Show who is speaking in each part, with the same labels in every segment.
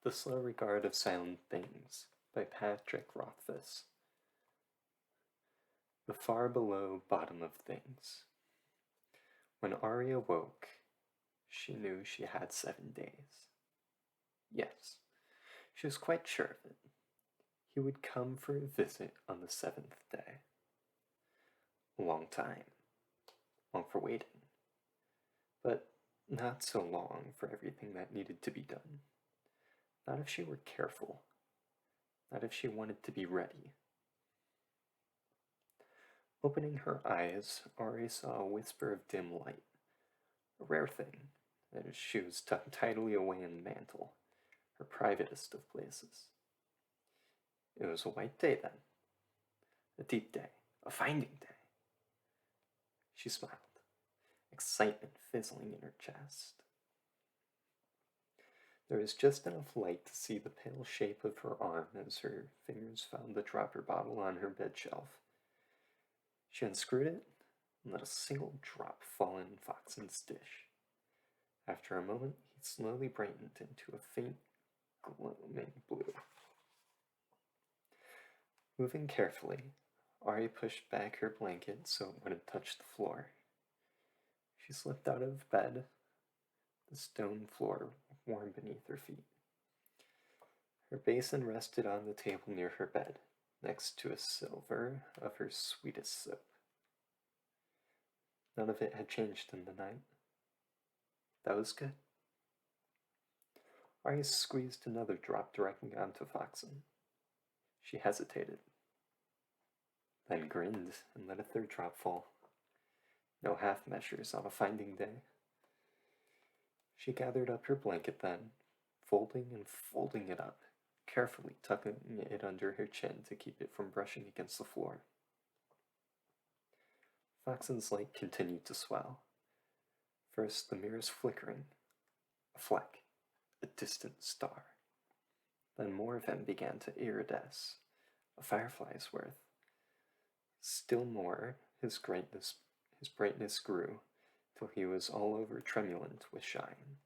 Speaker 1: The Slow Regard of Silent Things by Patrick Rothfuss. The far below bottom of things. When Arya woke, she knew she had 7 days. Yes, she was quite sure of it. He would come for a visit on the 7th day. A long time. Long for waiting. But not so long for everything that needed to be done. Not if she were careful. Not if she wanted to be ready. Opening her eyes, Ari saw a whisper of dim light. A rare thing, as she was tucked tidily away in the mantle, her privatest of places. It was a white day then. A deep day. A finding day. She smiled, excitement fizzling in her chest. There was just enough light to see the pale shape of her arm as her fingers found the dropper bottle on her bed shelf. She unscrewed it and let a single drop fall in Foxen's dish. After a moment, he slowly brightened into a faint, glowing blue. Moving carefully, Ari pushed back her blanket so it wouldn't touch the floor. She slipped out of bed, the stone floor warm beneath her feet. Her basin rested on the table near her bed, next to a silver of her sweetest soap. None of it had changed in the night. That was good. Arya squeezed another drop directly onto Foxen. She hesitated, then grinned and let a third drop fall. No half measures on a finding day. She gathered up her blanket then, folding and folding it up, carefully tucking it under her chin to keep it from brushing against the floor. Foxen's light continued to swell. First, the merest flickering, a fleck, a distant star. Then more of him began to iridesce, a firefly's worth. Still more, his brightness grew, till he was all over tremulant with shine.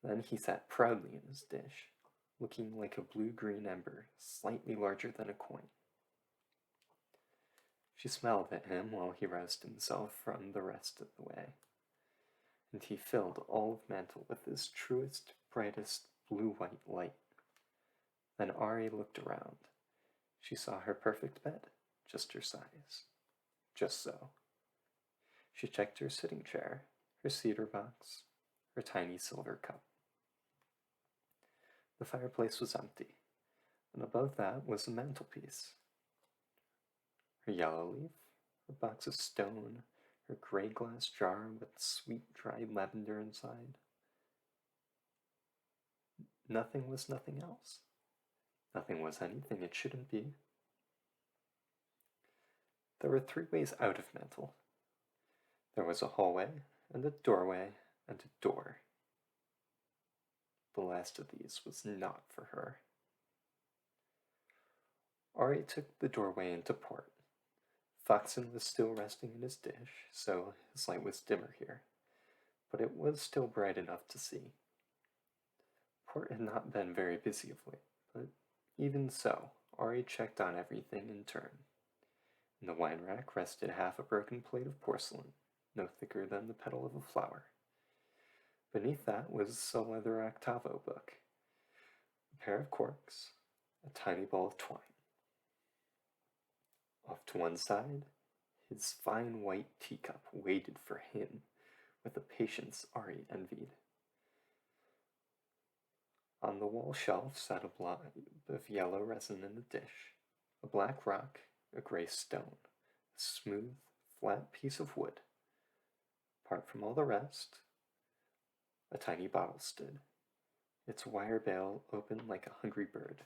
Speaker 1: Then he sat proudly in his dish, looking like a blue-green ember, slightly larger than a coin. She smiled at him while he roused himself from the rest of the way, and he filled all of Mantle with his truest, brightest blue-white light. Then Ari looked around. She saw her perfect bed, just her size. Just so. She checked her sitting chair, her cedar box, her tiny silver cup. The fireplace was empty, and above that was the mantelpiece. Her yellow leaf, her box of stone, her gray glass jar with sweet dried lavender inside. Nothing was nothing else. Nothing was anything it shouldn't be. There were 3 ways out of Mantle. There was a hallway, and a doorway, and a door. The last of these was not for her. Ari took the doorway into port. Foxen was still resting in his dish, so his light was dimmer here, but it was still bright enough to see. Port had not been very busy of late, but even so, Ari checked on everything in turn. In the wine rack rested half a broken plate of porcelain, no thicker than the petal of a flower. Beneath that was a leather octavo book, a pair of corks, a tiny ball of twine. Off to one side, his fine white teacup waited for him with a patience Ari envied. On the wall shelf sat a blob of yellow resin in a dish, a black rock, a gray stone, a smooth, flat piece of wood. Apart from all the rest, a tiny bottle stood, its wire bail open like a hungry bird.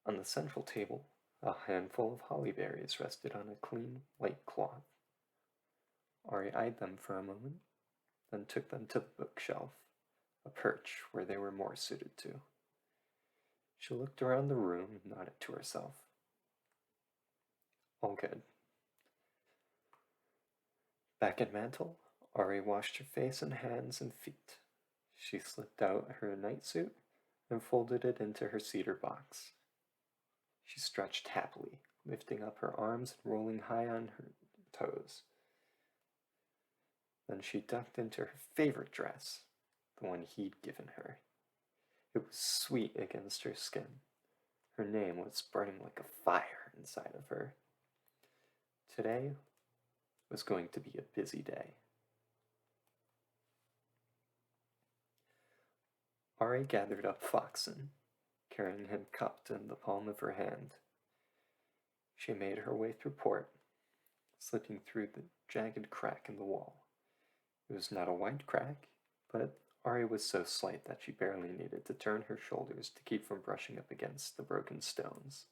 Speaker 1: On the central table, a handful of holly berries rested on a clean white cloth. Ari eyed them for a moment, then took them to the bookshelf, a perch where they were more suited to. She looked around the room and nodded to herself. All good. Back at Mantle, Ari washed her face and hands and feet. She slipped out her nightsuit and folded it into her cedar box. She stretched happily, lifting up her arms and rolling high on her toes. Then she ducked into her favorite dress, the one he'd given her. It was sweet against her skin. Her name was burning like a fire inside of her. Today was going to be a busy day. Ari gathered up Foxen, carrying him cupped in the palm of her hand. She made her way through port, slipping through the jagged crack in the wall. It was not a wide crack, but Ari was so slight that she barely needed to turn her shoulders to keep from brushing up against the broken stones.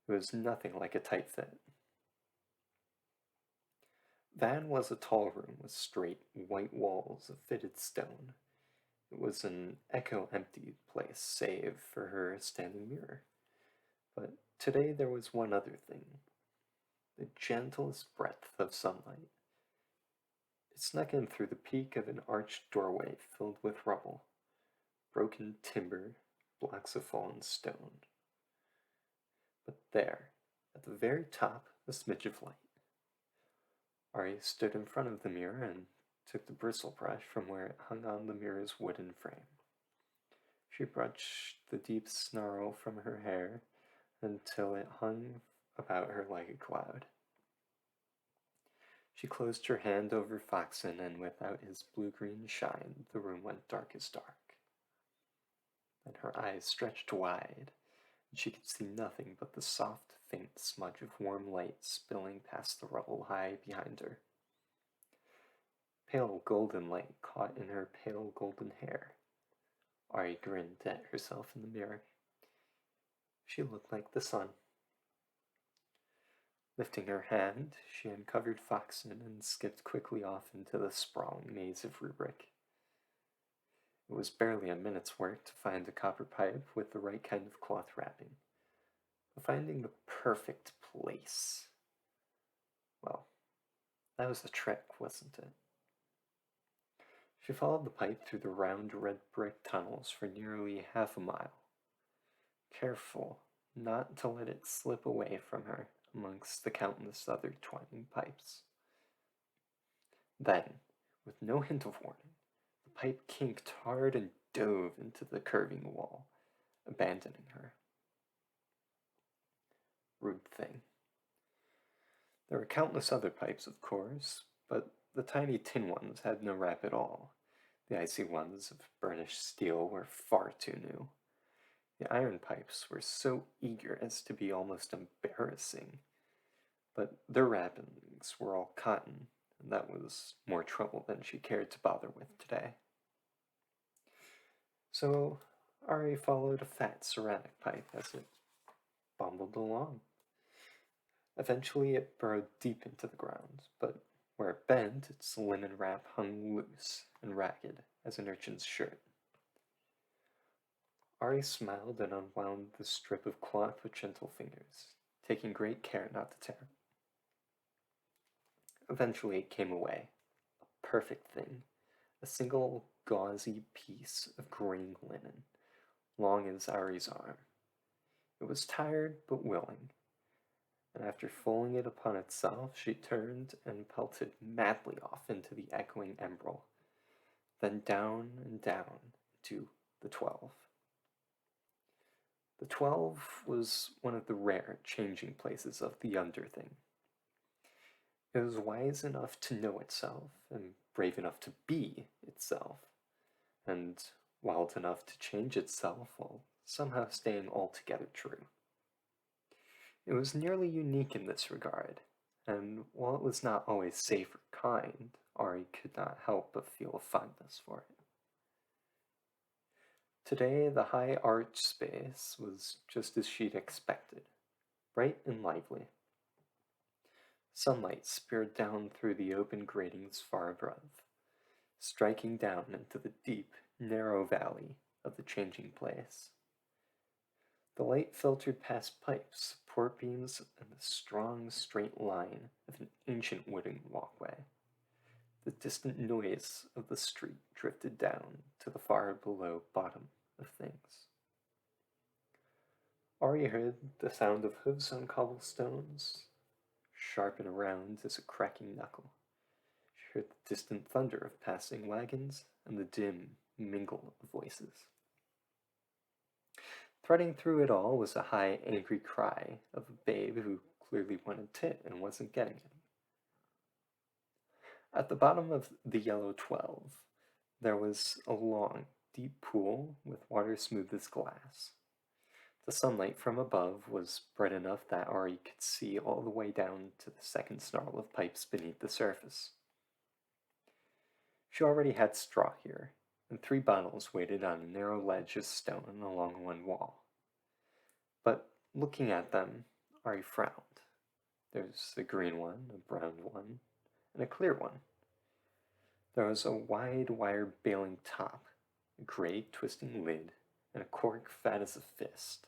Speaker 1: It was nothing like a tight fit. Van was a tall room with straight, white walls of fitted stone. It was an echo-empty place save for her standing mirror. But today there was one other thing. The gentlest breath of sunlight. It snuck in through the peak of an arched doorway filled with rubble, broken timber, blocks of fallen stone. But there, at the very top, a smidge of light. Ari stood in front of the mirror and took the bristle brush from where it hung on the mirror's wooden frame. She brushed the deep snarl from her hair until it hung about her like a cloud. She closed her hand over Foxen, and without his blue-green shine, the room went dark as dark. Then her eyes stretched wide, and she could see nothing but the soft, faint smudge of warm light spilling past the rubble high behind her. Pale golden light caught in her pale golden hair. Ari grinned at herself in the mirror. She looked like the sun. Lifting her hand, she uncovered Foxen and skipped quickly off into the sprawling maze of rubric. It was barely a minute's work to find a copper pipe with the right kind of cloth wrapping. But finding the perfect place, well, that was the trick, wasn't it? She followed the pipe through the round red brick tunnels for nearly half a mile, careful not to let it slip away from her amongst the countless other twining pipes. Then, with no hint of warning, the pipe kinked hard and dove into the curving wall, abandoning her. Rude thing. There were countless other pipes, of course, but the tiny tin ones had no wrap at all. The icy ones of burnished steel were far too new. The iron pipes were so eager as to be almost embarrassing, but their wrappings were all cotton, and that was more trouble than she cared to bother with today. So Ari followed a fat ceramic pipe as it bumbled along. Eventually it burrowed deep into the ground, but where it bent, its linen wrap hung loose and ragged as an urchin's shirt. Ari smiled and unwound the strip of cloth with gentle fingers, taking great care not to tear it. Eventually it came away, a perfect thing, a single gauzy piece of graying linen, long as Ari's arm. It was tired but willing, and after folding it upon itself, she turned and pelted madly off into the echoing emerald, then down and down to the 12. The 12 was one of the rare changing places of the Underthing. It was wise enough to know itself, and brave enough to be itself, and wild enough to change itself while somehow staying altogether true. It was nearly unique in this regard, and while it was not always safe or kind, Ari could not help but feel a fondness for it. Today, the high arch space was just as she'd expected, bright and lively. Sunlight speared down through the open gratings far above, striking down into the deep, narrow valley of the changing place. The light filtered past pipes, support beams, and the strong, straight line of an ancient wooden walkway. The distant noise of the street drifted down to the far below bottom of things. Ari heard the sound of hooves on cobblestones, sharp and round as a cracking knuckle. She heard the distant thunder of passing wagons and the dim mingle of voices. Threading through it all was a high, angry cry of a babe who clearly wanted tit and wasn't getting it. At the bottom of the yellow 12, there was a long, deep pool with water smooth as glass. The sunlight from above was bright enough that Ari could see all the way down to the second snarl of pipes beneath the surface. She already had straw here, and 3 bottles waited on a narrow ledge of stone along one wall. But looking at them, Ari frowned. There's a green one, a brown one, and a clear one. There was a wide wire baling top, a gray twisting lid, and a cork fat as a fist.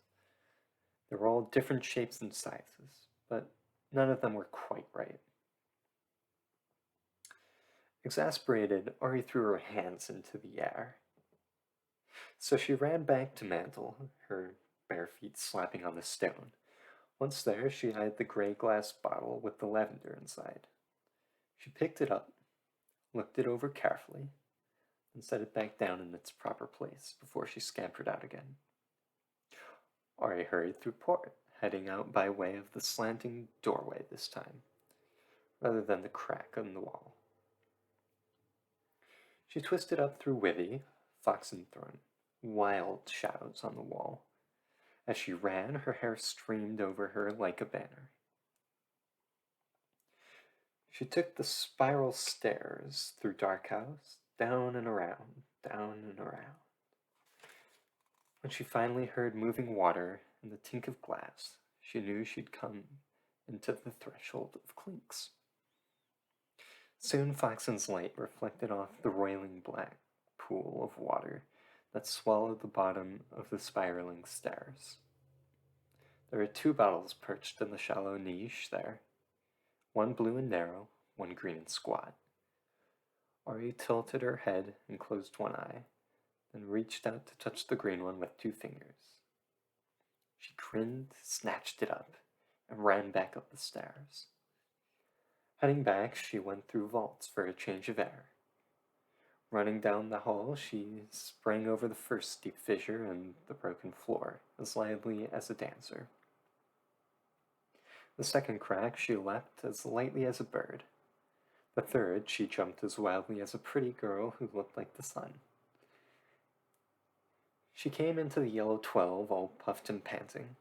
Speaker 1: They were all different shapes and sizes, but none of them were quite right. Exasperated, Ari threw her hands into the air. So she ran back to Mantle, her bare feet slapping on the stone. Once there, she eyed the gray glass bottle with the lavender inside. She picked it up, looked it over carefully, and set it back down in its proper place before she scampered out again. Ari hurried through port, heading out by way of the slanting doorway this time, rather than the crack in the wall. She twisted up through Withy, Fox and Thorn, wild shadows on the wall. As she ran, her hair streamed over her like a banner. She took the spiral stairs through Dark House, down and around, down and around. When she finally heard moving water and the tink of glass, she knew she'd come into the threshold of Clink's. Soon Foxen's light reflected off the roiling black pool of water that swallowed the bottom of the spiraling stairs. There were 2 bottles perched in the shallow niche there, one blue and narrow, one green and squat. Ari tilted her head and closed one eye, then reached out to touch the green one with 2 fingers. She grinned, snatched it up, and ran back up the stairs. Heading back, she went through vaults for a change of air. Running down the hall, she sprang over the first steep fissure and the broken floor, as lightly as a dancer. The second crack, she leapt as lightly as a bird. The third, she jumped as wildly as a pretty girl who looked like the sun. She came into the yellow 12 all puffed and panting.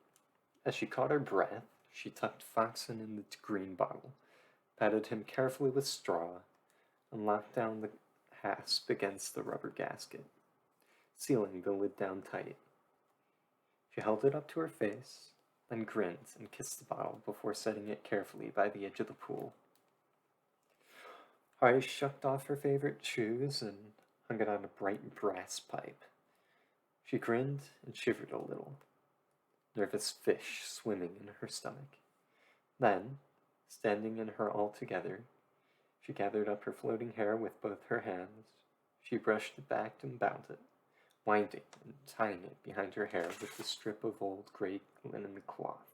Speaker 1: As she caught her breath, she tucked Foxen in the green bottle, patted him carefully with straw, and locked down the hasp against the rubber gasket, sealing the lid down tight. She held it up to her face, then grinned and kissed the bottle before setting it carefully by the edge of the pool. Ari shucked off her favorite shoes and hung it on a bright brass pipe. She grinned and shivered a little, nervous fish swimming in her stomach. Then, standing in her all together, she gathered up her floating hair with both her hands. She brushed it back and bound it, winding and tying it behind her hair with a strip of old gray linen cloth.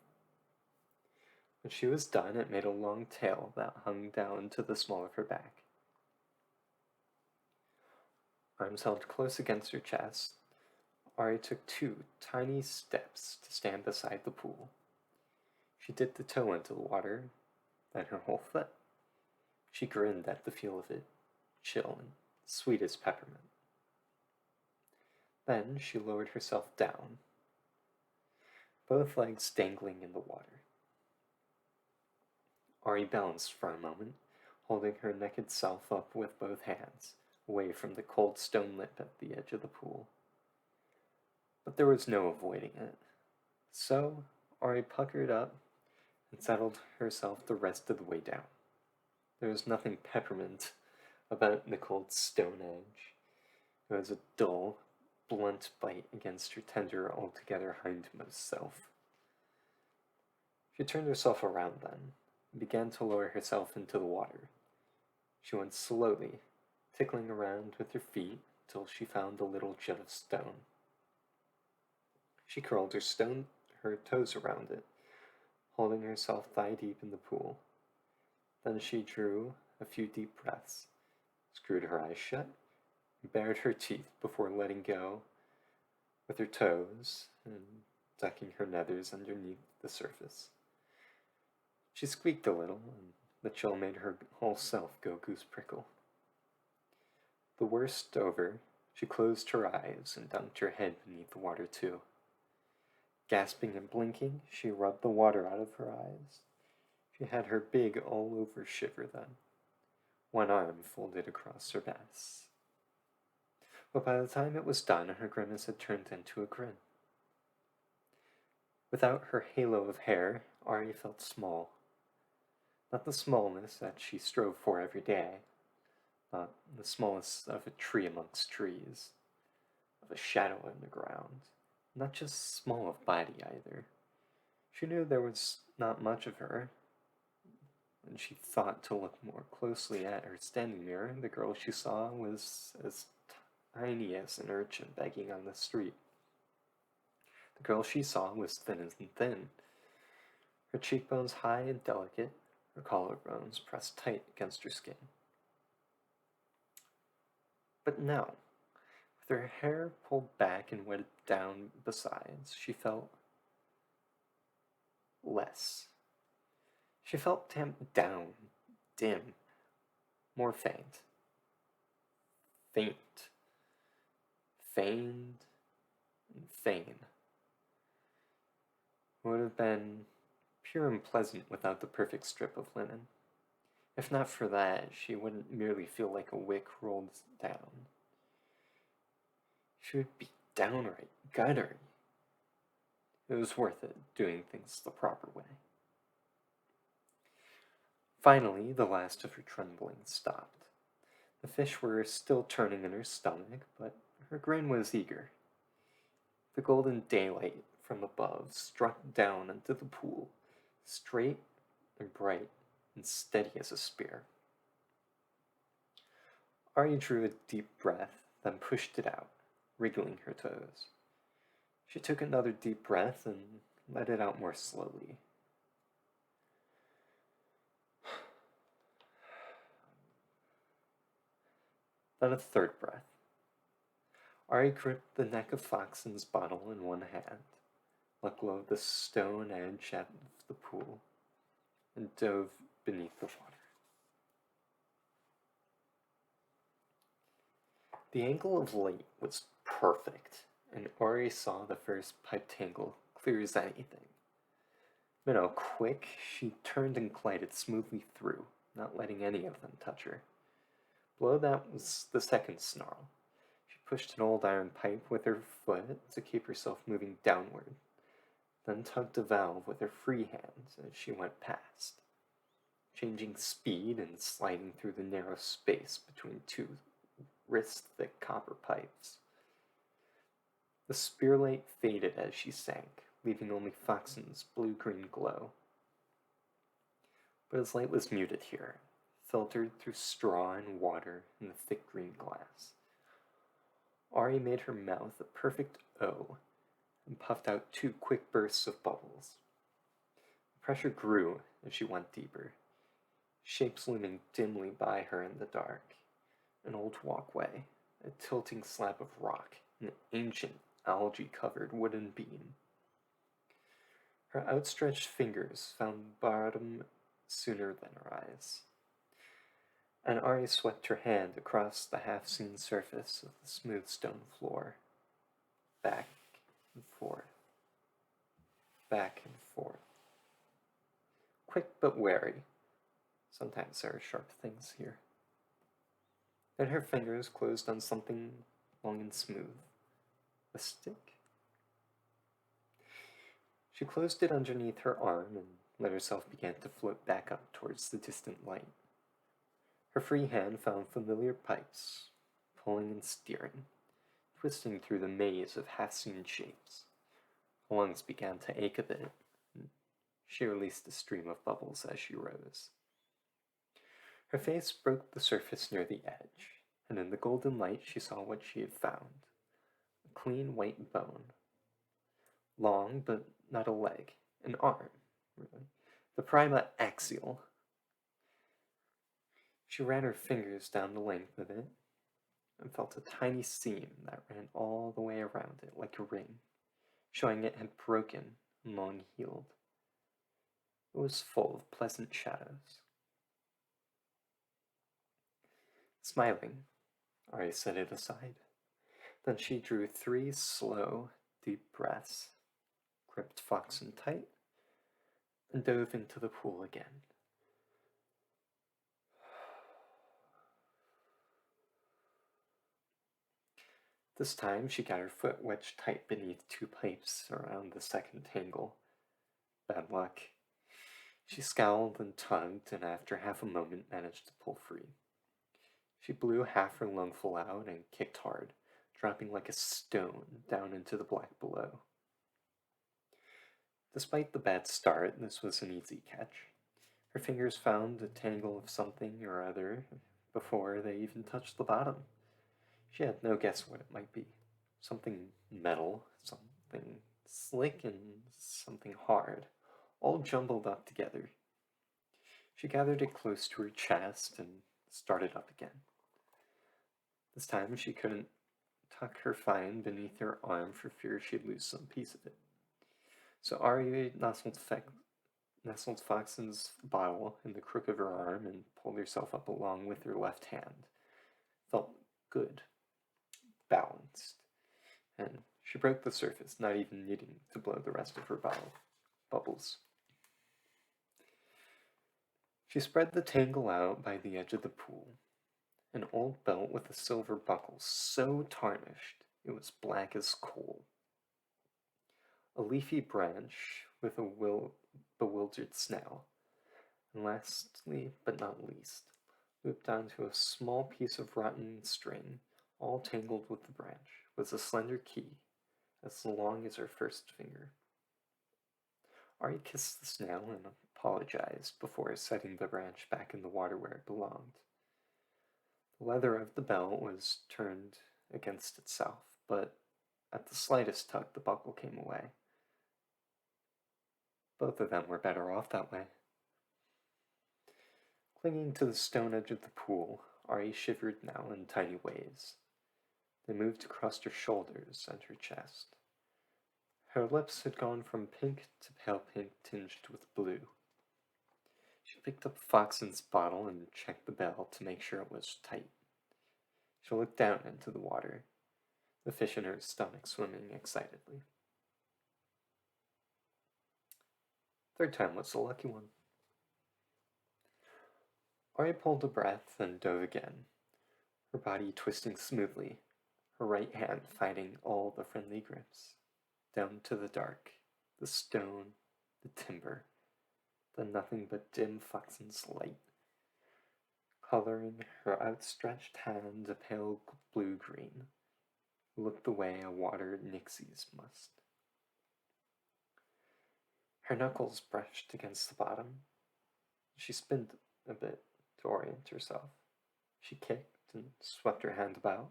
Speaker 1: When she was done, it made a long tail that hung down to the small of her back. Arms held close against her chest, Ari took 2 tiny steps to stand beside the pool. She dipped a toe into the water, then her whole foot. She grinned at the feel of it, chill and sweet as peppermint. Then she lowered herself down, both legs dangling in the water. Ari balanced for a moment, holding her naked self up with both hands, away from the cold stone lip at the edge of the pool. But there was no avoiding it. So Ari puckered up and settled herself the rest of the way down. There was nothing peppermint about the cold stone edge. It was a dull, blunt bite against her tender, altogether hindmost self. She turned herself around then, and began to lower herself into the water. She went slowly, tickling around with her feet till she found a little jet of stone. She curled her toes around it, holding herself thigh deep in the pool. Then she drew a few deep breaths, screwed her eyes shut, and bared her teeth before letting go with her toes and ducking her nethers underneath the surface. She squeaked a little, and the chill made her whole self go goose prickle. The worst over, she closed her eyes and dunked her head beneath the water too. Gasping and blinking, she rubbed the water out of her eyes. She had her big all-over shiver then, one arm folded across her bass. But by the time it was done, her grimace had turned into a grin. Without her halo of hair, Ari felt small. Not the smallness that she strove for every day, not the smallness of a tree amongst trees, of a shadow in the ground, not just small of body either. She knew there was not much of her. When she thought to look more closely at her standing mirror, the girl she saw was as tiny as an urchin begging on the street. The girl she saw was thin as thin, her cheekbones high and delicate, her collarbones pressed tight against her skin. But now, with her hair pulled back and wetted down besides, she felt less. She felt tamped down, dim, more faint. Faint. Feigned and fain. It would have been pure and pleasant without the perfect strip of linen. If not for that, she wouldn't merely feel like a wick rolled down. She would be downright guttery. It was worth it, doing things the proper way. Finally, the last of her trembling stopped. The fish were still turning in her stomach, but her grin was eager. The golden daylight from above struck down into the pool, straight and bright and steady as a spear. Ari drew a deep breath, then pushed it out, wriggling her toes. She took another deep breath and let it out more slowly. Then a third breath. Ari gripped the neck of Foxen's bottle in one hand, let go of the stone edge of the pool, and dove beneath the water. The angle of light was perfect, and Ari saw the first pipe tangle clear as anything. Minnow quick, she turned and glided smoothly through, not letting any of them touch her. Below that was the second snarl. She pushed an old iron pipe with her foot to keep herself moving downward, then tugged a valve with her free hand as she went past, changing speed and sliding through the narrow space between two wrist-thick copper pipes. The spearlight faded as she sank, leaving only Foxen's blue-green glow. But his light was muted here, filtered through straw and water in the thick green glass. Ari made her mouth a perfect O and puffed out 2 quick bursts of bubbles. The pressure grew as she went deeper, shapes looming dimly by her in the dark. An old walkway, a tilting slab of rock, an ancient algae-covered wooden beam. Her outstretched fingers found bottom sooner than her eyes, and Ari swept her hand across the half-seen surface of the smooth stone floor, back and forth, back and forth. Quick but wary. Sometimes there are sharp things here. Then her fingers closed on something long and smooth. A stick? She closed it underneath her arm and let herself begin to float back up towards the distant light. Her free hand found familiar pipes, pulling and steering, twisting through the maze of half-seen shapes. Her lungs began to ache a bit, and she released a stream of bubbles as she rose. Her face broke the surface near the edge, and in the golden light she saw what she had found, a clean white bone. Long, but not a leg. An arm, really. The prima axial. She ran her fingers down the length of it and felt a tiny seam that ran all the way around it like a ring, showing it had broken and long healed. It was full of pleasant shadows. Smiling, Ari set it aside. Then she drew 3 slow, deep breaths, gripped Foxen tight, and dove into the pool again. This time she got her foot wedged tight beneath 2 pipes around the second tangle. Bad luck. She scowled and tugged, and after half a moment managed to pull free. She blew half her lungful out and kicked hard, dropping like a stone down into the black below. Despite the bad start, this was an easy catch. Her fingers found a tangle of something or other before they even touched the bottom. She had no guess what it might be. Something metal, something slick, and something hard, all jumbled up together. She gathered it close to her chest and started up again. This time she couldn't tuck her find beneath her arm for fear she'd lose some piece of it. So Ari nestled Foxen's bottle in the crook of her arm and pulled herself up along with her left hand. Felt good, balanced, and she broke the surface, not even needing to blow the rest of her bubbles. She spread the tangle out by the edge of the pool, an old belt with a silver buckle so tarnished it was black as coal. A leafy branch with a bewildered snail, and lastly but not least, looped onto a small piece of rotten string, all tangled with the branch, was a slender key, as long as her first finger. Ari kissed the snail and apologized before setting the branch back in the water where it belonged. The leather of the belt was turned against itself, but at the slightest tug the buckle came away. Both of them were better off that way. Clinging to the stone edge of the pool, Ari shivered now in tiny waves. They moved across her shoulders and her chest. Her lips had gone from pink to pale pink tinged with blue. She picked up Foxen's bottle and checked the bell to make sure it was tight. She looked down into the water, the fish in her stomach swimming excitedly. Third time was the lucky one. Ari pulled a breath and dove again, her body twisting smoothly, her right hand fighting all the friendly grips, down to the dark, the stone, the timber, the nothing but dim Foxen's light, coloring her outstretched hand a pale blue-green, looked the way a water nixie's must. Her knuckles brushed against the bottom. She spinned a bit to orient herself. She kicked and swept her hand about,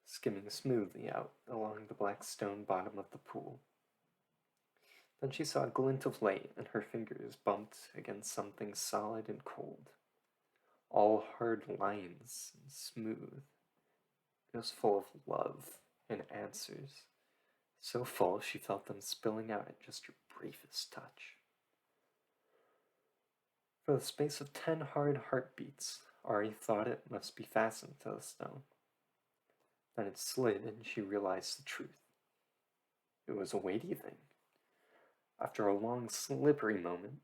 Speaker 1: skimming smoothly out along the black stone bottom of the pool. Then she saw a glint of light, and her fingers bumped against something solid and cold, all hard lines and smooth. It was full of love and answers, so full she felt them spilling out at just her briefest touch. For the space of 10 hard heartbeats, Ari thought it must be fastened to the stone. Then it slid, and she realized the truth. It was a weighty thing. After a long, slippery moment,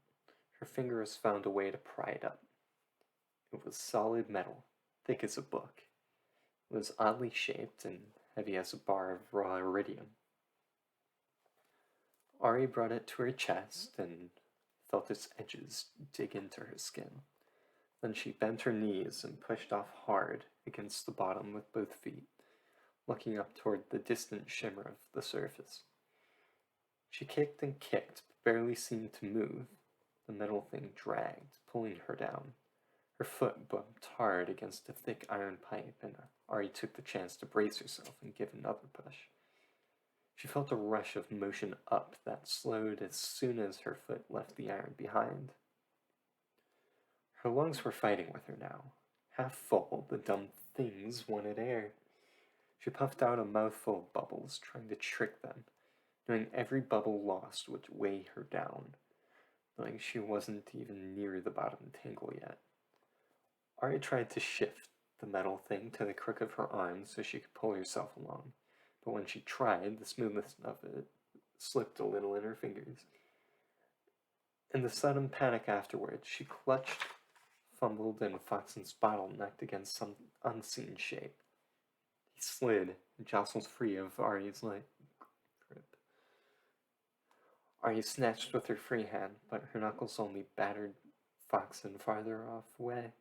Speaker 1: her fingers found a way to pry it up. It was solid metal, thick as a book. It was oddly shaped and heavy as a bar of raw iridium. Ari brought it to her chest and felt its edges dig into her skin. Then she bent her knees and pushed off hard against the bottom with both feet, looking up toward the distant shimmer of the surface. She kicked and kicked, but barely seemed to move. The metal thing dragged, pulling her down. Her foot bumped hard against a thick iron pipe, and Ari took the chance to brace herself and give another push. She felt a rush of motion up that slowed as soon as her foot left the iron behind. Her lungs were fighting with her now. Half full, the dumb things wanted air. She puffed out a mouthful of bubbles, trying to trick them, knowing every bubble lost would weigh her down, knowing she wasn't even near the bottom tangle yet. Ari tried to shift the metal thing to the crook of her arm so she could pull herself along, but when she tried, the smoothness of it slipped a little in her fingers. In the sudden panic afterwards, she clutched, fumbled, and Foxen's bottle knocked against some unseen shape. He slid and jostled free of Ari's light grip. Ari snatched with her free hand, but her knuckles only battered Foxen farther off away.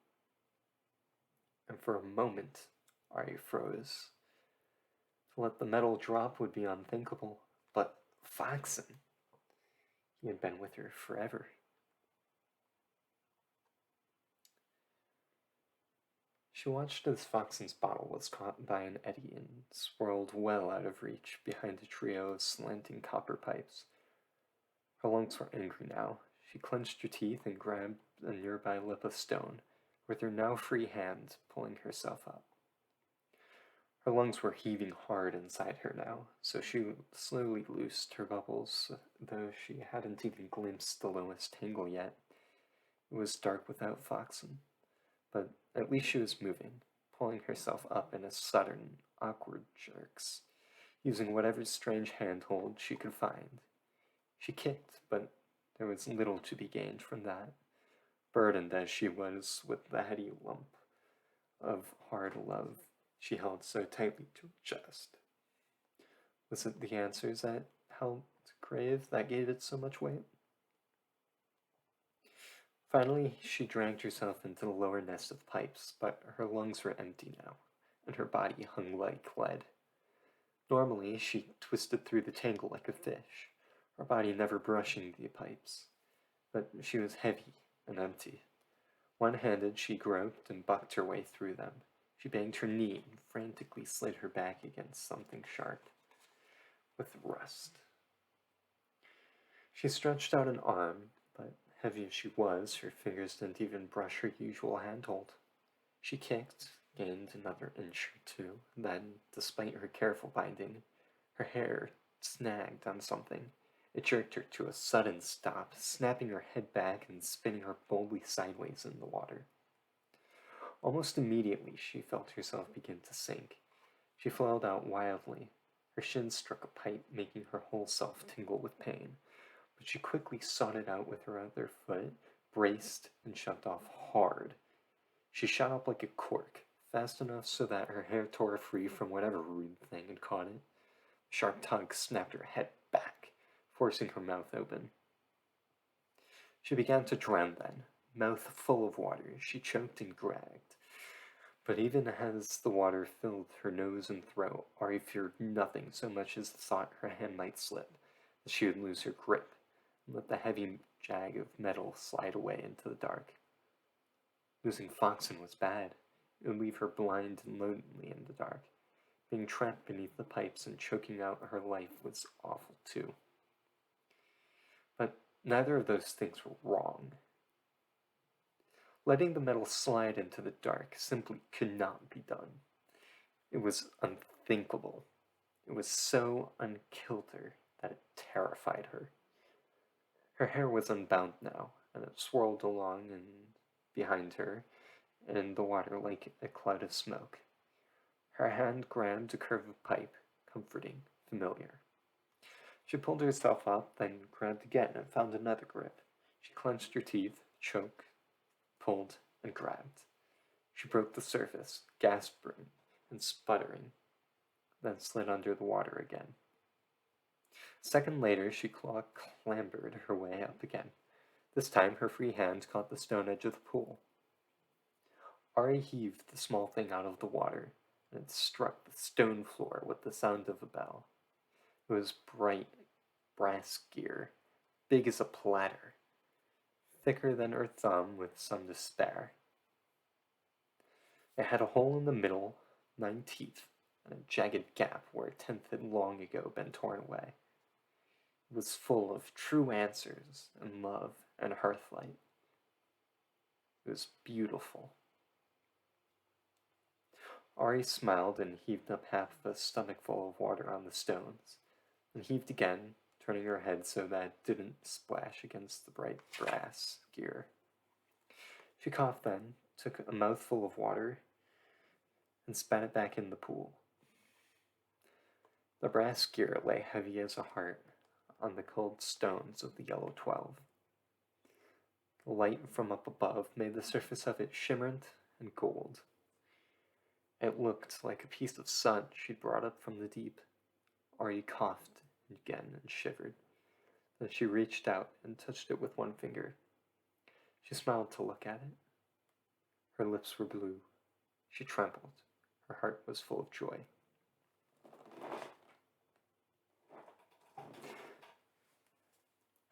Speaker 1: And for a moment, Ari froze. To let the metal drop would be unthinkable, but Foxen, he had been with her forever. She watched as Foxen's bottle was caught by an eddy and swirled well out of reach behind a trio of slanting copper pipes. Her lungs were angry now. She clenched her teeth and grabbed a nearby lip of stone, with her now free hand pulling herself up. Her lungs were heaving hard inside her now, so she slowly loosed her bubbles, though she hadn't even glimpsed the lowest tangle yet. It was dark without Foxen, but at least she was moving, pulling herself up in a sudden, awkward jerks, using whatever strange handhold she could find. She kicked, but there was little to be gained from that, burdened as she was with the heady lump of hard love she held so tightly to her chest. Was it the answers that helped crave that gave it so much weight? Finally, she dragged herself into the lower nest of pipes, but her lungs were empty now, and her body hung like lead. Normally, she twisted through the tangle like a fish, her body never brushing the pipes, but she was heavy and empty. One-handed, she groped and bucked her way through them. She banged her knee and frantically slid her back against something sharp, with rust. She stretched out an arm, but heavy as she was, her fingers didn't even brush her usual handhold. She kicked, gained another inch or two, then, despite her careful binding, her hair snagged on something. It jerked her to a sudden stop, snapping her head back and spinning her boldly sideways in the water. Almost immediately, she felt herself begin to sink. She flailed out wildly. Her shins struck a pipe, making her whole self tingle with pain, but she quickly sought it out with her other foot, braced, and shoved off hard. She shot up like a cork, fast enough so that her hair tore free from whatever rude thing had caught it. A sharp tug snapped her head back, forcing her mouth open. She began to drown then. Mouth full of water, she choked and gagged. But even as the water filled her nose and throat, Ari feared nothing so much as the thought her hand might slip, that she would lose her grip, and let the heavy jag of metal slide away into the dark. Losing Foxen was bad. It would leave her blind and lonely in the dark. Being trapped beneath the pipes and choking out her life was awful too. But neither of those things were wrong. Letting the metal slide into the dark simply could not be done. It was unthinkable. It was so unkilter that it terrified her. Her hair was unbound now, and it swirled along and behind her in the water like a cloud of smoke. Her hand grabbed a curve of pipe, comforting, familiar. She pulled herself up, then grabbed again and found another grip. She clenched her teeth, choked, pulled, and grabbed. She broke the surface, gasping and sputtering, then slid under the water again. A second later, she clambered her way up again. This time, her free hand caught the stone edge of the pool. Ari heaved the small thing out of the water, and it struck the stone floor with the sound of a bell. It was bright brass gear, big as a platter, thicker than her thumb with some despair. It had a hole in the middle, 9 teeth, and a jagged gap where a 10th had long ago been torn away. It was full of true answers and love and hearthlight. It was beautiful. Ari smiled and heaved up half of a stomachful of water on the stones, and heaved again, turning her head so that it didn't splash against the bright brass gear. She coughed then, took a mouthful of water, and spat it back in the pool. The brass gear lay heavy as a heart on the cold stones of the yellow 12. The light from up above made the surface of it shimmerant and gold. It looked like a piece of sun she'd brought up from the deep. Ari coughed again and shivered. Then she reached out and touched it with one finger. She smiled to look at it. Her lips were blue. She trembled. Her heart was full of joy.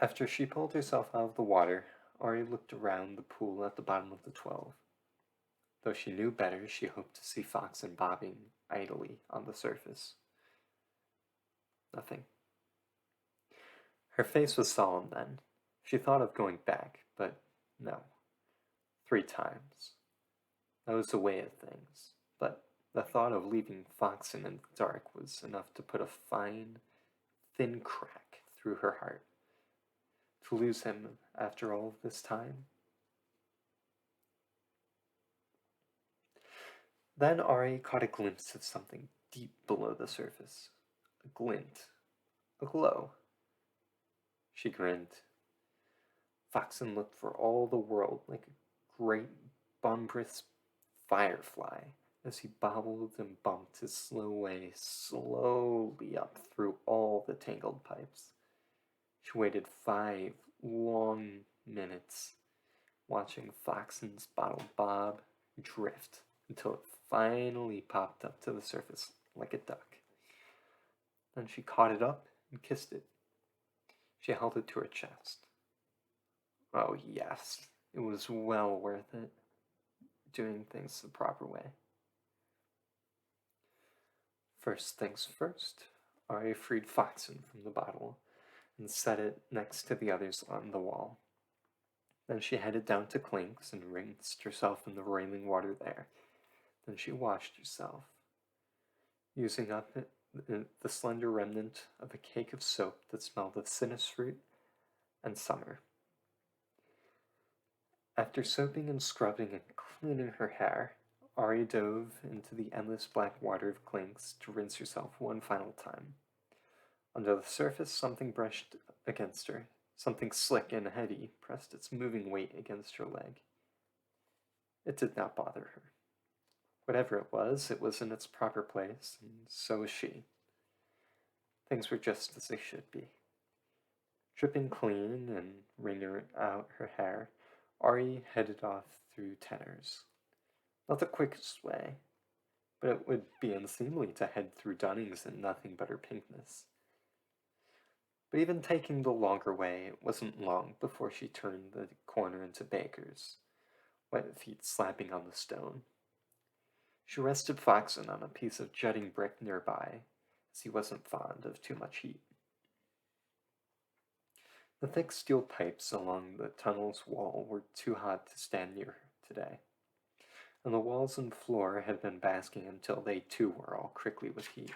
Speaker 1: After she pulled herself out of the water, Ari looked around the pool at the bottom of the 12. Though she knew better, she hoped to see Foxen bobbing idly on the surface. Nothing. Her face was solemn then. She thought of going back, but no. 3 times. That was the way of things, but the thought of leaving Foxen in the dark was enough to put a fine, thin crack through her heart. To lose him after all of this time? Then Ari caught a glimpse of something deep below the surface. A glint. A glow. She grinned. Foxen looked for all the world like a great bumbrous firefly as he bobbled and bumped his slow way slowly up through all the tangled pipes. She waited 5 long minutes, watching Foxen's bottle bob, drift, until it finally popped up to the surface like a duck. Then she caught it up and kissed it. She held it to her chest. Oh yes, it was well worth it, doing things the proper way. First things first, Ari freed Foxen from the bottle and set it next to the others on the wall. Then she headed down to Clink's and rinsed herself in the railing water there. Then she washed herself, using up the slender remnant of a cake of soap that smelled of citrus fruit and summer. After soaping and scrubbing and cleaning her hair, Ari dove into the endless black water of Clink's to rinse herself one final time. Under the surface, something brushed against her. Something slick and heavy pressed its moving weight against her leg. It did not bother her. Whatever it was in its proper place, and so was she. Things were just as they should be. Dripping clean and wringing out her hair, Ari headed off through Tenner's. Not the quickest way, but it would be unseemly to head through Dunning's in nothing but her pinkness. But even taking the longer way, it wasn't long before she turned the corner into Baker's, wet feet slapping on the stone. She rested Foxen on a piece of jutting brick nearby, as he wasn't fond of too much heat. The thick steel pipes along the tunnel's wall were too hot to stand near today, and the walls and floor had been basking until they too were all crickly with heat.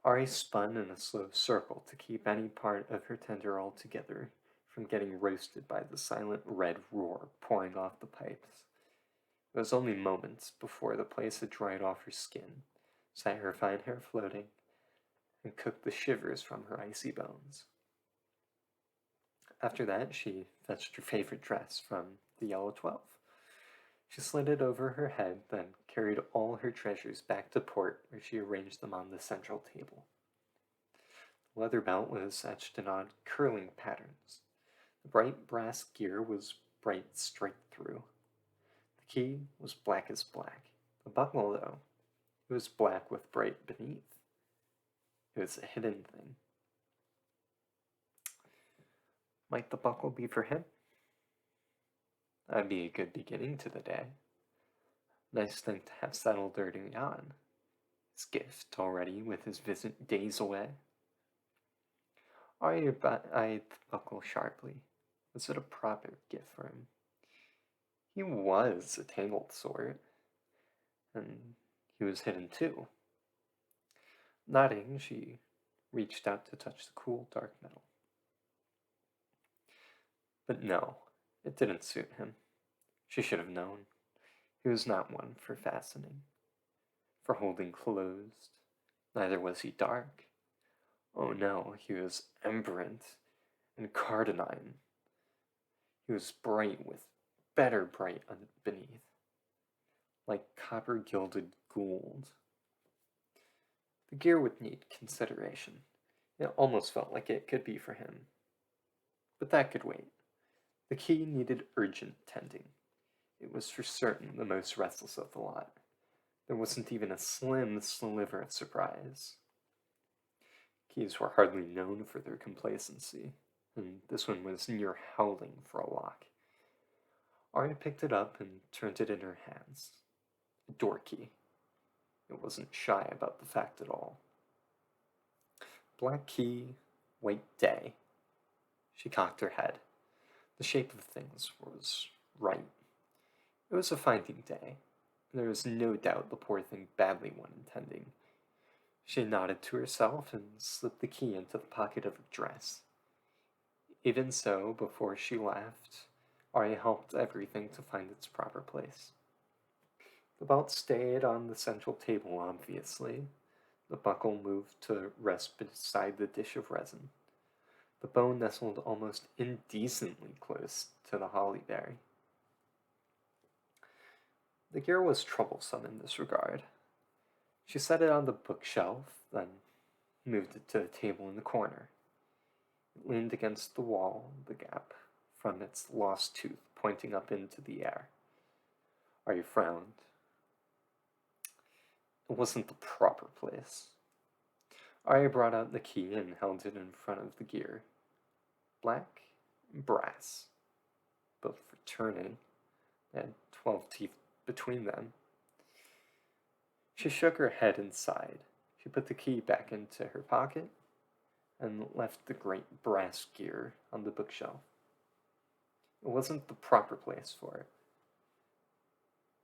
Speaker 1: Ari spun in a slow circle to keep any part of her tender altogether from getting roasted by the silent red roar pouring off the pipes. It was only moments before the place had dried off her skin, set her fine hair floating, and cooked the shivers from her icy bones. After that, she fetched her favorite dress from the yellow 12. She slid it over her head, then carried all her treasures back to port, where she arranged them on the central table. The leather belt was etched in odd curling patterns. The bright brass gear was bright straight through. The key was black as black. The buckle, though, it was black with bright beneath. It was a hidden thing. Might the buckle be for him? That'd be a good beginning to the day. Nice thing to have settled early on. His gift already with his visit days away. Arya eyed the buckle sharply. Was it a proper gift for him? He was a tangled sort, and he was hidden too. Nodding, she reached out to touch the cool dark metal. But no, it didn't suit him. She should have known. He was not one for fastening, for holding closed. Neither was he dark. Oh no, he was emberent and cardinine. He was bright with better bright beneath, like copper gilded gold. The gear would need consideration. It almost felt like it could be for him. But that could wait. The key needed urgent tending. It was for certain the most restless of the lot. There wasn't even a slim sliver of surprise. Keys were hardly known for their complacency, and this one was near howling for a lock. Arya picked it up and turned it in her hands. A door key. It wasn't shy about the fact at all. Black key, white day. She cocked her head. The shape of things was right. It was a finding day. There was no doubt the poor thing badly went intending. She nodded to herself and slipped the key into the pocket of her dress. Even so, before she left, Arya helped everything to find its proper place. The belt stayed on the central table, obviously. The buckle moved to rest beside the dish of resin. The bow nestled almost indecently close to the holly berry. The gear was troublesome in this regard. She set it on the bookshelf, then moved it to the table in the corner. It leaned against the wall, the gap from its lost tooth pointing up into the air. Arya frowned. It wasn't the proper place. Arya brought out the key and held it in front of the gear. Black, brass, both for turning, and 12 teeth between them. She shook her head and sighed. She put the key back into her pocket and left the great brass gear on the bookshelf. It wasn't the proper place for it,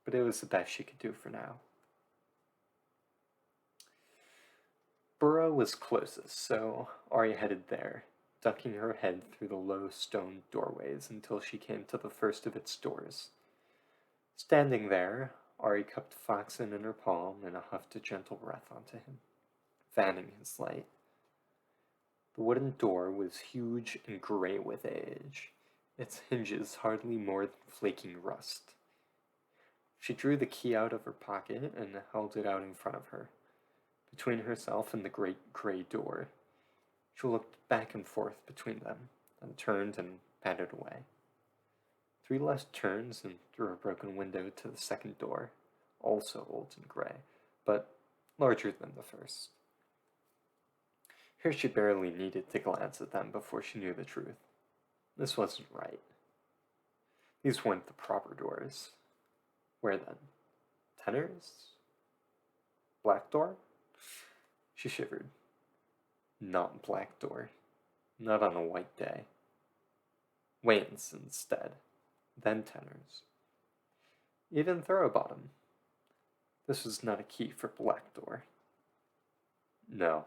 Speaker 1: but it was the best she could do for now. Burrow was closest, so Arya headed there, ducking her head through the low stone doorways until she came to the first of its doors. Standing there, Arya cupped Foxen in her palm and huffed a gentle breath onto him, fanning his light. The wooden door was huge and gray with age, its hinges hardly more than flaking rust. She drew the key out of her pocket and held it out in front of her, between herself and the great gray door. She looked back and forth between them, then turned and patted away. 3 left turns and through a broken window to the second door, also old and gray, but larger than the first. Here she barely needed to glance at them before she knew the truth. This wasn't right. These weren't the proper doors. Where then? Tenors? Black door? She shivered. Not black door. Not on a white day. Wayne's instead. Then tenors. Even Thoroughbottom. This was not a key for black door. No.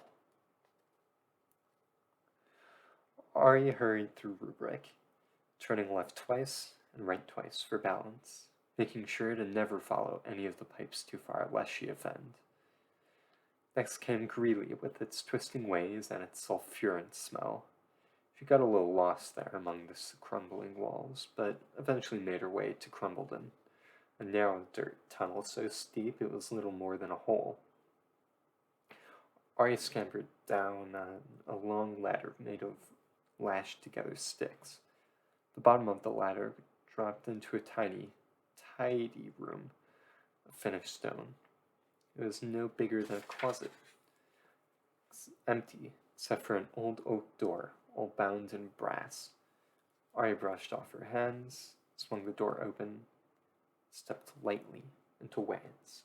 Speaker 1: Arya hurried through rubric, turning left twice and right twice for balance, making sure to never follow any of the pipes too far lest she offend. Next came Greeley with its twisting ways and its sulphurant smell. She got a little lost there among the crumbling walls, but eventually made her way to Crumbledon, a narrow dirt tunnel so steep it was little more than a hole. Arya scampered down a long ladder made of lashed-together sticks. The bottom of the ladder dropped into a tiny, tidy room of finished stone. It was no bigger than a closet. It's empty, except for an old oak door, all bound in brass. Arya brushed off her hands, swung the door open, stepped lightly into Wayne's.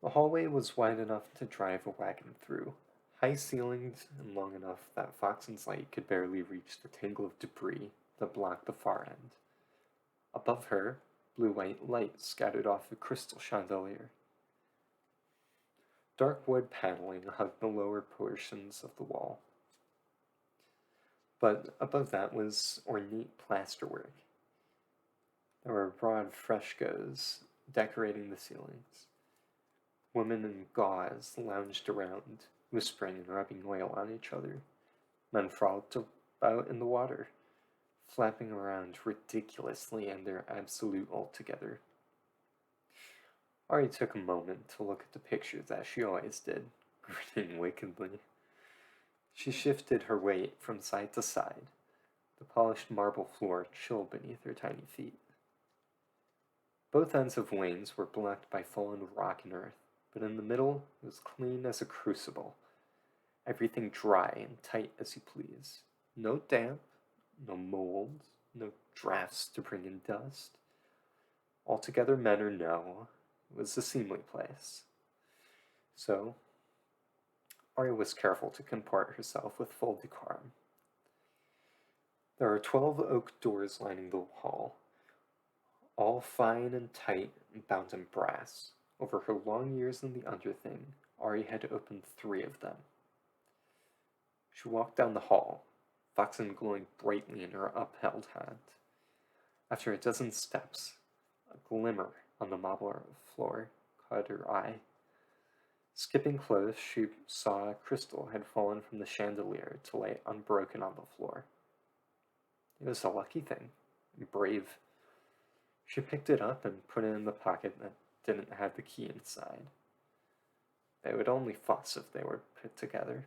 Speaker 1: The hallway was wide enough to drive a wagon through, high ceilinged and long enough that Foxen's light could barely reach the tangle of debris that blocked the far end. Above her, blue-white light scattered off a crystal chandelier. Dark wood paneling hugged the lower portions of the wall, but above that was ornate plasterwork. There were broad frescoes decorating the ceilings. Women in gauze lounged around, whispering and rubbing oil on each other. Men frolicked about in the water, flapping around ridiculously in their absolute altogether. Ari took a moment to look at the pictures as she always did, grinning wickedly. She shifted her weight from side to side, the polished marble floor chill beneath her tiny feet. Both ends of Wayne's were blocked by fallen rock and earth, but in the middle it was clean as a crucible, everything dry and tight as you please. No damp, no mold, no drafts to bring in dust. Altogether, men or no, it was a seemly place. So, Arya was careful to comport herself with full decorum. There are 12 oak doors lining the hall, all fine and tight and bound in brass. Over her long years in the underthing, Ari had opened 3 of them. She walked down the hall, Foxen glowing brightly in her upheld hand. After a dozen steps, a glimmer on the marble floor caught her eye. Skipping close, she saw a crystal had fallen from the chandelier to lay unbroken on the floor. It was a lucky thing, brave. She picked it up and put it in the pocket that didn't have the key inside. They would only fuss if they were put together.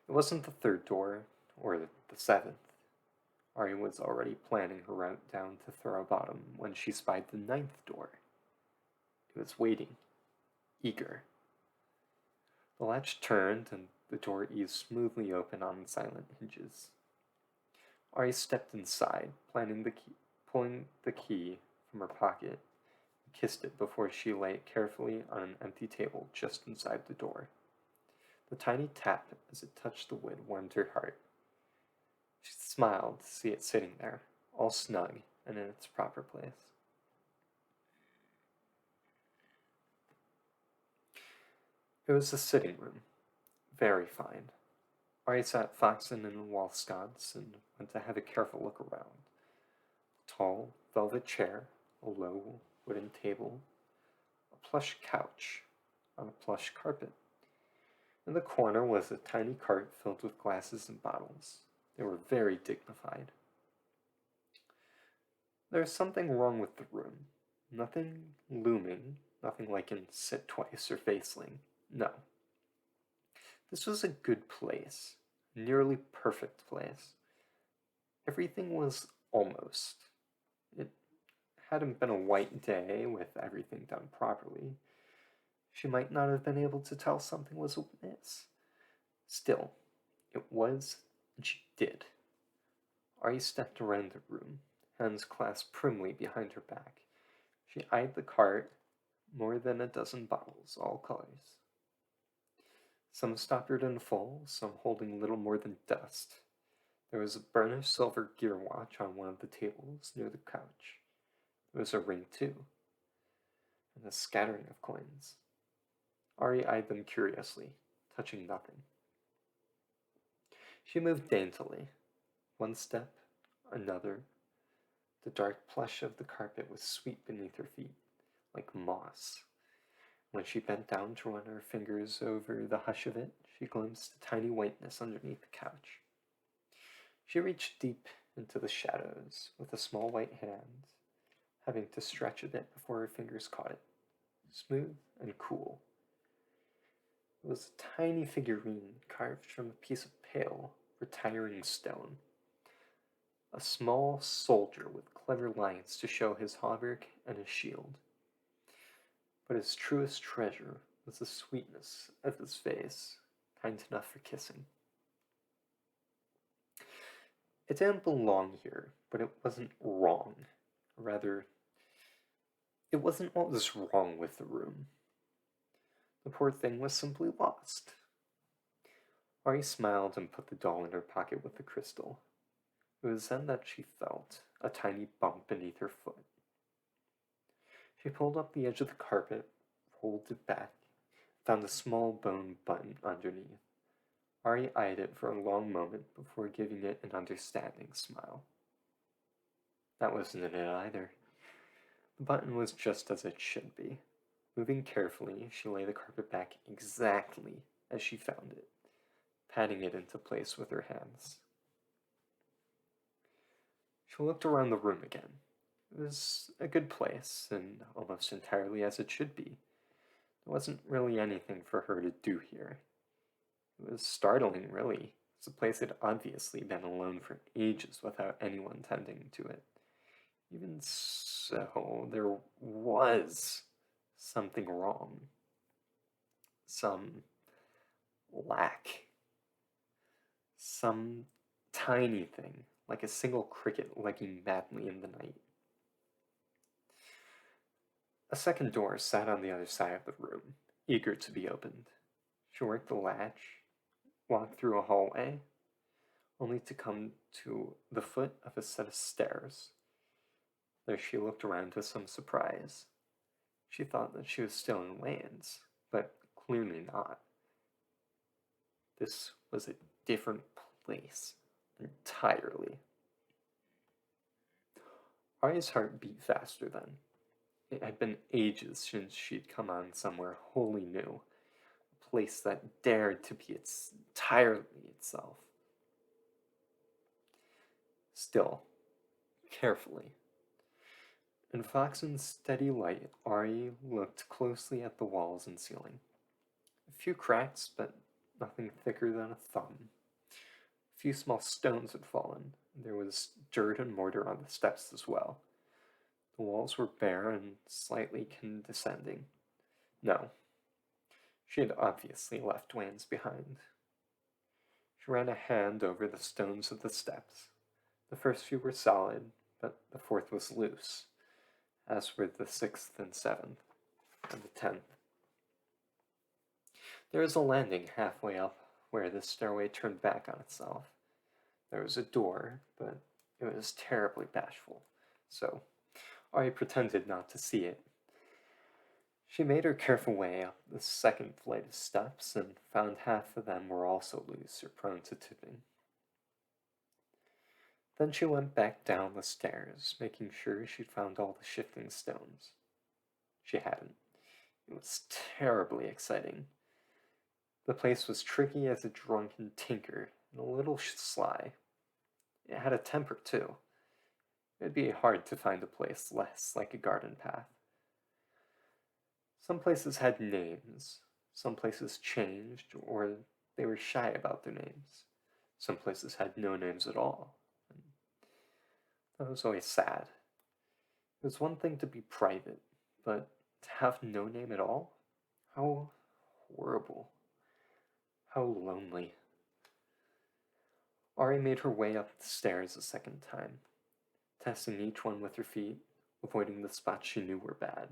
Speaker 1: It wasn't the 3rd door, or the 7th. Ari was already planning her route down to Thorough Bottom when she spied the 9th door. It was waiting, eager. The latch turned and the door eased smoothly open on silent hinges. Ari stepped inside, pulling the key from her pocket, and kissed it before she lay it carefully on an empty table just inside the door. The tiny tap as it touched the wood warmed her heart. She smiled to see it sitting there, all snug and in its proper place. It was a sitting room, very fine. Ari sat Foxen in a wall sconce and went to have a careful look around. A tall velvet chair, a low wooden table, a plush couch on a plush carpet. In the corner was a tiny cart filled with glasses and bottles. They were very dignified. There was something wrong with the room. Nothing looming, nothing like in Sit Twice or Faceling. No. This was a good place, a nearly perfect place. Everything was almost. It hadn't been a white day with everything done properly. She might not have been able to tell something was amiss. Still, it was, and she did. Ari stepped around the room, hands clasped primly behind her back. She eyed the cart, more than a dozen bottles, all colors. Some stoppered in full, some holding little more than dust. There was a burnished silver gear watch on one of the tables near the couch. There was a ring, too, and a scattering of coins. Ari eyed them curiously, touching nothing. She moved daintily. One step, another. The dark plush of the carpet was sweet beneath her feet, like moss. When she bent down to run her fingers over the hush of it, she glimpsed a tiny whiteness underneath the couch. She reached deep into the shadows with a small white hand, having to stretch a bit before her fingers caught it, smooth and cool. It was a tiny figurine carved from a piece of pale, retiring stone. A small soldier with clever lines to show his hauberk and his shield. But his truest treasure was the sweetness of his face, kind enough for kissing. It didn't belong here, but it wasn't wrong. Rather, it wasn't what was wrong with the room. The poor thing was simply lost. Ari smiled and put the doll in her pocket with the crystal. It was then that she felt a tiny bump beneath her foot. She pulled up the edge of the carpet, rolled it back, found a small bone button underneath. Ari eyed it for a long moment before giving it an understanding smile. That wasn't it either. The button was just as it should be. Moving carefully, she laid the carpet back exactly as she found it, patting it into place with her hands. She looked around the room again. It was a good place, and almost entirely as it should be. There wasn't really anything for her to do here. It was startling, really, as the place had obviously been alone for ages without anyone tending to it. Even so, there was something wrong. Some lack. Some tiny thing, like a single cricket legging madly in the night. A second door sat on the other side of the room, eager to be opened. She worked the latch, walked through a hallway, only to come to the foot of a set of stairs. There she looked around with some surprise. She thought that she was still in Lane's, but clearly not. This was a different place entirely. Ari's heart beat faster then. It had been ages since she'd come on somewhere wholly new, a place that dared to be entirely itself. Still, carefully. In Foxen's steady light, Ari looked closely at the walls and ceiling. A few cracks, but nothing thicker than a thumb. A few small stones had fallen. There was dirt and mortar on the steps as well. The walls were bare and slightly condescending. No, she had obviously left Wayne's behind. She ran a hand over the stones of the steps. The first few were solid, but the fourth was loose, as were the sixth and seventh, and the 10th. There was a landing halfway up where the stairway turned back on itself. There was a door, but it was terribly bashful, so Ari pretended not to see it. She made her careful way up the second flight of steps and found half of them were also loose or prone to tipping. Then she went back down the stairs, making sure she'd found all the shifting stones. She hadn't. It was terribly exciting. The place was tricky as a drunken tinker and a little sly. It had a temper, too. It'd be hard to find a place less like a garden path. Some places had names. Some places changed, or they were shy about their names. Some places had no names at all. And that was always sad. It was one thing to be private, but to have no name at all? How horrible. How lonely. Ari made her way up the stairs a second time, testing each one with her feet, avoiding the spots she knew were bad.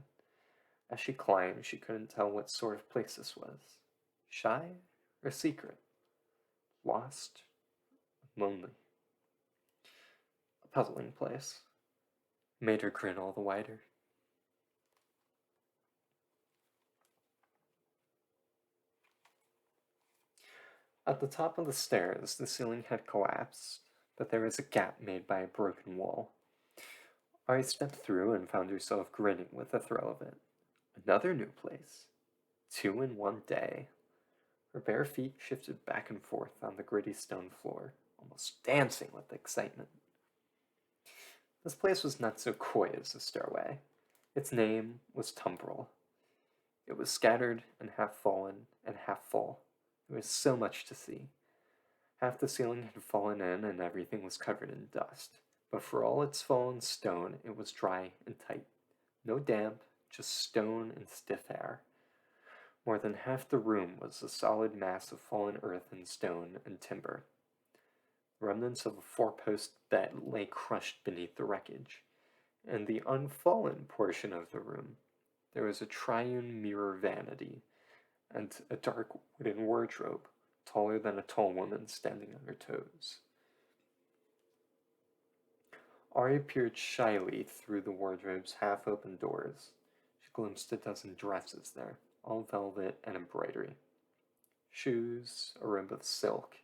Speaker 1: As she climbed, she couldn't tell what sort of place this was. Shy or secret? Lost? Lonely? A puzzling place. Made her grin all the wider. At the top of the stairs, the ceiling had collapsed, but there was a gap made by a broken wall. Ari stepped through and found herself grinning with the thrill of it. Another new place. 2 in one day. Her bare feet shifted back and forth on the gritty stone floor, almost dancing with excitement. This place was not so coy as the stairway. Its name was Tumbrel. It was scattered and half fallen and half full. There was so much to see. Half the ceiling had fallen in and everything was covered in dust, but for all its fallen stone, it was dry and tight. No damp, just stone and stiff air. More than half the room was a solid mass of fallen earth and stone and timber. Remnants of a four-post bed lay crushed beneath the wreckage. In the unfallen portion of the room, there was a triune mirror vanity and a dark wooden wardrobe, taller than a tall woman standing on her toes. Ari peered shyly through the wardrobe's half-open doors. She glimpsed a dozen dresses there, all velvet and embroidery. Shoes, a robe of silk,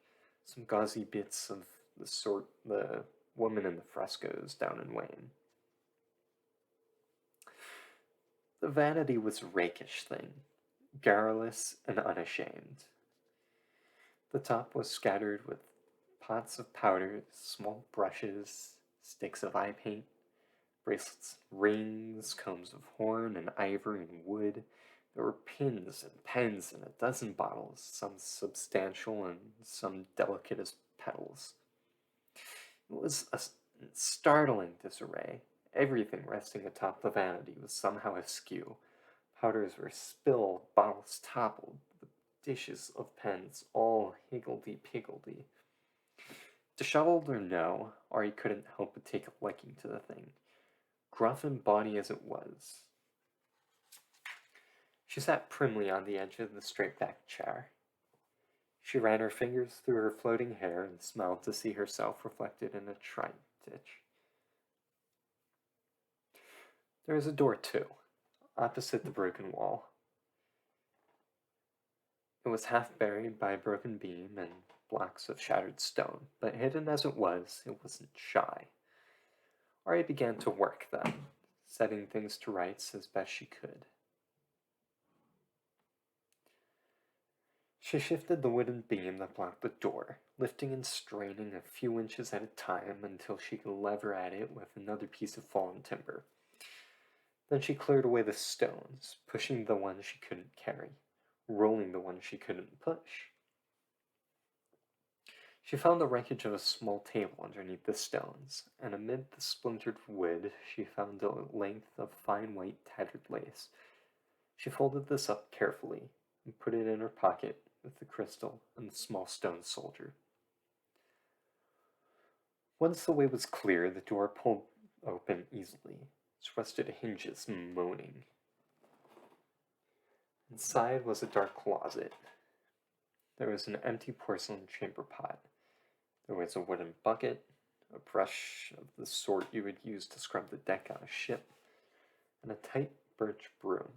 Speaker 1: some gauzy bits of the sort the woman in the frescoes down in Wayne. The vanity was a rakish thing, garrulous and unashamed. The top was scattered with pots of powders, small brushes, sticks of eye paint, bracelets, rings, combs of horn and ivory and wood. There were pins and pens and a dozen bottles, some substantial and some delicate as petals. It was a startling disarray. Everything resting atop the vanity was somehow askew. Powders were spilled, bottles toppled, the dishes of pens all higgledy-piggledy. Disheveled or no, Ari couldn't help but take a liking to the thing, gruff and bawdy as it was. She sat primly on the edge of the straight-backed chair. She ran her fingers through her floating hair and smiled to see herself reflected in a tripe ditch. There was a door, too, opposite the broken wall. It was half buried by a broken beam and blocks of shattered stone, but hidden as it wasn't shy. Ari began to work then, setting things to rights as best she could. She shifted the wooden beam that blocked the door, lifting and straining a few inches at a time until she could lever at it with another piece of fallen timber. Then she cleared away the stones, pushing the ones she couldn't carry, rolling the ones she couldn't push. She found the wreckage of a small table underneath the stones, and amid the splintered wood she found a length of fine white tattered lace. She folded this up carefully and put it in her pocket with the crystal and the small stone soldier. Once the way was clear, the door pulled open easily, its rusted hinges moaning. Inside was a dark closet. There was an empty porcelain chamber pot. There was a wooden bucket, a brush of the sort you would use to scrub the deck on a ship, and a tight birch broom.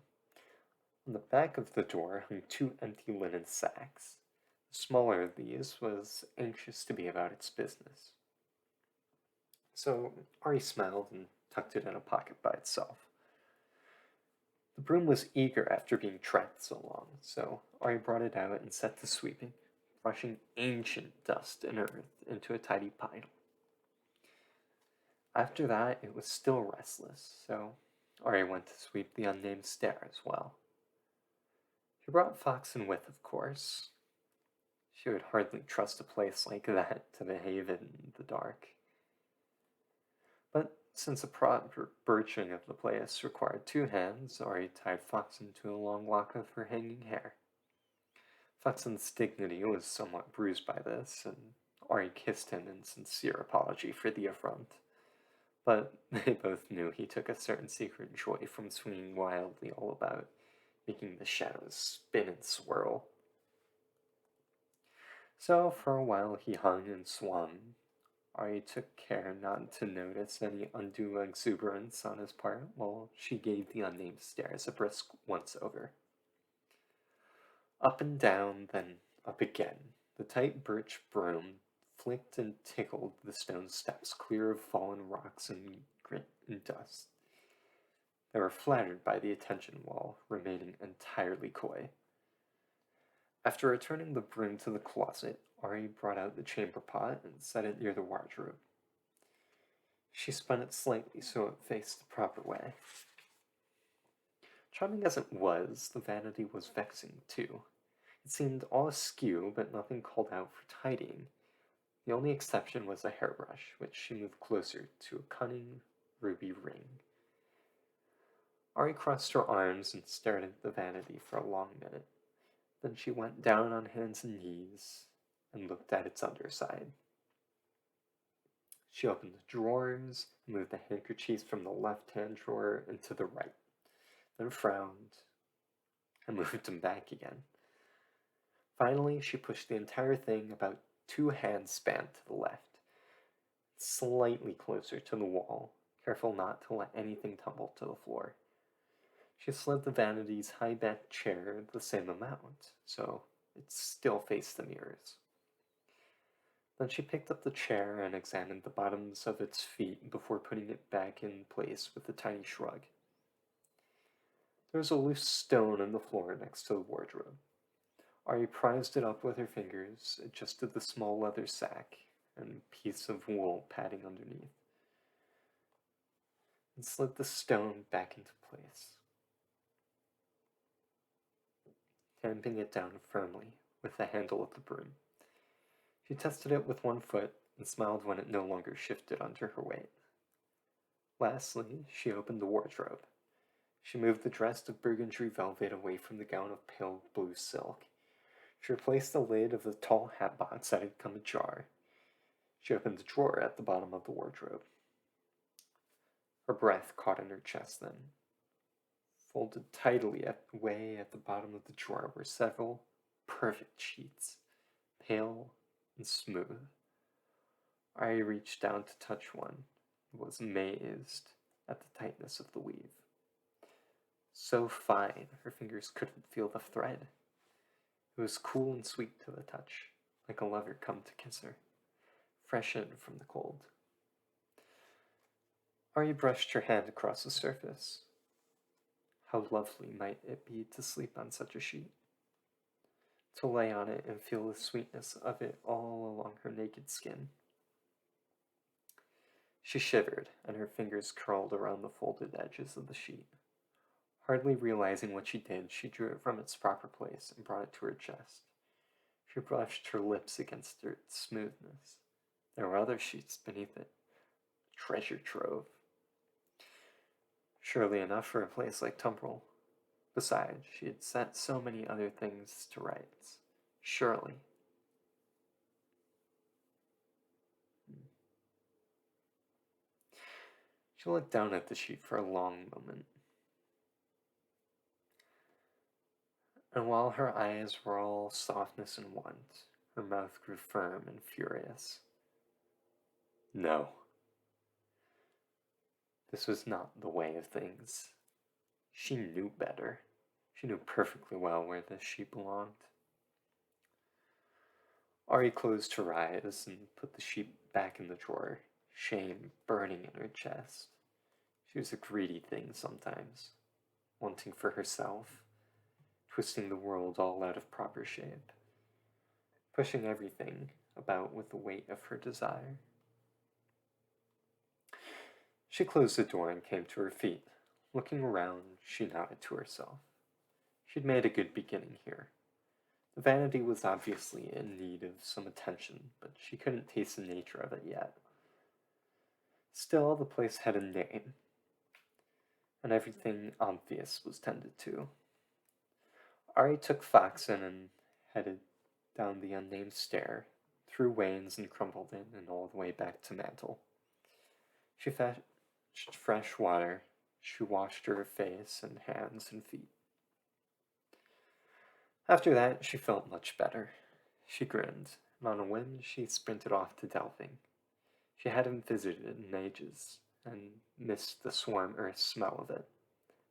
Speaker 1: On the back of the door hung two empty linen sacks. The smaller of these was anxious to be about its business. So Ari smiled and tucked it in a pocket by itself. The broom was eager after being trapped so long, so Ari brought it out and set to sweeping, brushing ancient dust and earth into a tidy pile. After that, it was still restless, so Ari went to sweep the unnamed stair as well. She brought Foxen with, of course. She would hardly trust a place like that to behave in the dark. But since the proper birching of the place required two hands, Ari tied Foxen to a long lock of her hanging hair. Foxen's dignity was somewhat bruised by this, and Ari kissed him in sincere apology for the affront. But they both knew he took a certain secret joy from swinging wildly all about, making the shadows spin and swirl. So for a while he hung and swung. Ari took care not to notice any undue exuberance on his part while she gave the unnamed stairs a brisk once-over. Up and down, then up again, the tight birch broom flicked and tickled the stone steps clear of fallen rocks and grit and dust. They were flattered by the attention wall, remaining entirely coy. After returning the broom to the closet, Ari brought out the chamber pot and set it near the wardrobe. She spun it slightly so it faced the proper way. Charming as it was, the vanity was vexing too. It seemed all askew, but nothing called out for tidying. The only exception was a hairbrush, which she moved closer to a cunning ruby ring. Ari crossed her arms and stared at the vanity for a long minute. Then she went down on hands and knees and looked at its underside. She opened the drawers and moved the handkerchiefs from the left-hand drawer into the right, then frowned and moved them back again. Finally, she pushed the entire thing about 2 handspan to the left, slightly closer to the wall, careful not to let anything tumble to the floor. She slid the vanity's high-backed chair the same amount, so it still faced the mirrors. Then she picked up the chair and examined the bottoms of its feet before putting it back in place with a tiny shrug. There was a loose stone on the floor next to the wardrobe. Ari prized it up with her fingers, adjusted the small leather sack and piece of wool padding underneath, and slid the stone back into place, tamping it down firmly with the handle of the broom. She tested it with one foot and smiled when it no longer shifted under her weight. Lastly, she opened the wardrobe. She moved the dress of burgundy velvet away from the gown of pale blue silk. She replaced the lid of the tall hat box that had come ajar. She opened the drawer at the bottom of the wardrobe. Her breath caught in her chest then. Folded tightly away at the bottom of the drawer were several perfect sheets, pale and smooth. Ari reached down to touch one and was amazed at the tightness of the weave. So fine, her fingers couldn't feel the thread. It was cool and sweet to the touch, like a lover come to kiss her, fresh in from the cold. Ari brushed her hand across the surface. How lovely might it be to sleep on such a sheet, to lay on it and feel the sweetness of it all along her naked skin. She shivered, and her fingers curled around the folded edges of the sheet. Hardly realizing what she did, she drew it from its proper place and brought it to her chest. She brushed her lips against its smoothness. There were other sheets beneath it, a treasure trove. Surely enough for a place like Tumbrel. Besides, she had set so many other things to rights. Surely. She looked down at the sheet for a long moment. And while her eyes were all softness and want, her mouth grew firm and furious. No. This was not the way of things. She knew better. She knew perfectly well where this sheet belonged. Ari closed her eyes and put the sheet back in the drawer, shame burning in her chest. She was a greedy thing sometimes, wanting for herself, twisting the world all out of proper shape, pushing everything about with the weight of her desire. She closed the door and came to her feet. Looking around, she nodded to herself. She'd made a good beginning here. The vanity was obviously in need of some attention, but she couldn't taste the nature of it yet. Still, the place had a name, and everything obvious was tended to. Ari took Fox in and headed down the unnamed stair, through wains and crumbled in, and all the way back to Mantle. She fetched fresh water. She washed her face and hands and feet. After that, she felt much better. She grinned, and on a whim, she sprinted off to delving. She hadn't visited in ages, and missed the swarm earth smell of it,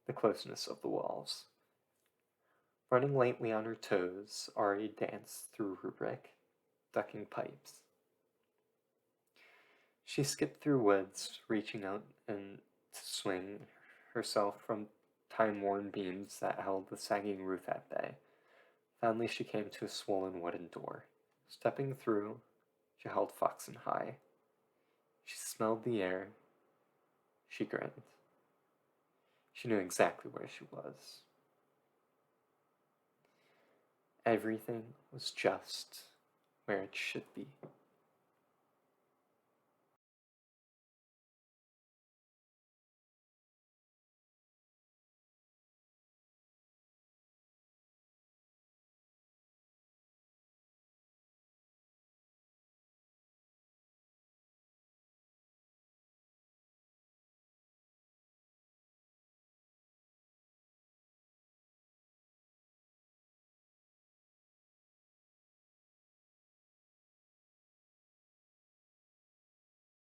Speaker 1: the closeness of the walls. Running lightly on her toes, Ari danced through rubric, ducking pipes. She skipped through woods, reaching out and to swing herself from time-worn beams that held the sagging roof at bay. Finally, she came to a swollen wooden door. Stepping through, she held Foxen high. She smelled the air. She grinned. She knew exactly where she was. Everything was just where it should be.